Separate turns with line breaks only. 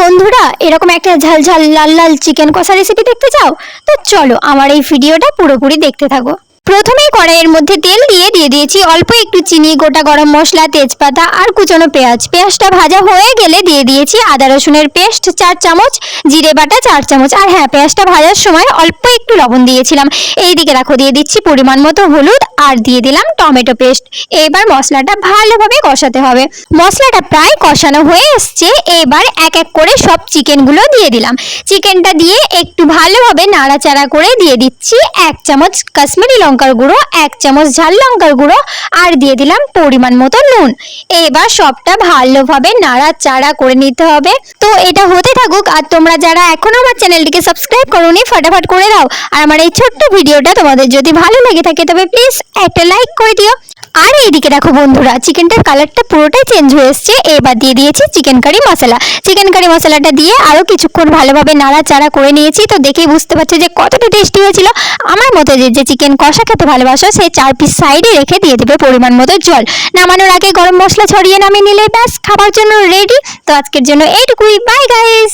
বন্ধুরা, এরকম একটা ঝাল ঝাল লাল লাল চিকেন কষা রেসিপি দেখতে চাও? তো চলো আমার এই ভিডিওটা পুরোপুরি দেখতে থাকো। প্রথমেই কড়াইয়ের মধ্যে তেল দিয়ে দিয়েছি অল্প একটু চিনি, গোটা গরম মশলা, তেজপাতা আর কুচনো পেঁয়াজ। পেঁয়াজটা ভাজা হয়ে গেলে দিয়ে দিয়েছি আদা রসুনের পেস্ট 4 চামচ, জিরে বাটা 4 চামচ। আর হ্যাঁ, পেঁয়াজটা ভাজার সময় অল্প একটু লবণ দিয়েছিলাম। এইদিকে রাখো, দিয়ে দিচ্ছি পরিমাণ মতো হলুদ আর দিয়ে দিলাম টমেটো পেস্ট। এবার মশলাটা ভালোভাবে কষাতে হবে। মশলাটা প্রায় কষানো হয়ে এসছে। এবার এক এক করে সব চিকেনগুলো দিয়ে দিলাম। চিকেনটা দিয়ে একটু ভালোভাবে নাড়াচাড়া করে দিয়ে দিচ্ছি 1 চামচ কাশ্মীরি লঙ্কার গুঁড়ো, 1 চামচ ঝাল লঙ্কার গুঁড়ো আর দিয়ে দিলাম পরিমাণ মতো নুন। এবার সবটা ভালোভাবে নাড়াচাড়া করে নিতে হবে। তো এটা হতে থাকুক। আর তোমরা যারা এখনো আমার চ্যানেলটিকে সাবস্ক্রাইব করোনি, ফটাফট করে দাও। আর আমার এই ছোট্ট ভিডিওটা তোমাদের যদি ভালো লেগে থাকে তবে প্লিজ একটা লাইক করে দিও। আর এইদিকে দেখো বন্ধুরা, চিকেনটার কালারটা পুরোটাই চেঞ্জ হয়ে এসছে। এবার দিয়ে দিয়েছি চিকেন কারি মশলা। চিকেন কারি মশলাটা দিয়ে আরও কিছুক্ষণ ভালোভাবে নাড়াচাড়া করে নিয়েছি। তো দেখেই বুঝতে পারছো যে কতটা টেস্টি হয়েছিল। আমার মতো যে চিকেন কষা খেতে ভালোবাসো সেই 4 পিস সাইডে রেখে দিয়ে দেবে পরিমাণ মতো জল। নামানোর আগে গরম মশলা ছড়িয়ে নামিয়ে নিলে ব্যাস খাবার জন্য রেডি। তো আজকের জন্য এইটুকুই। Bye guys.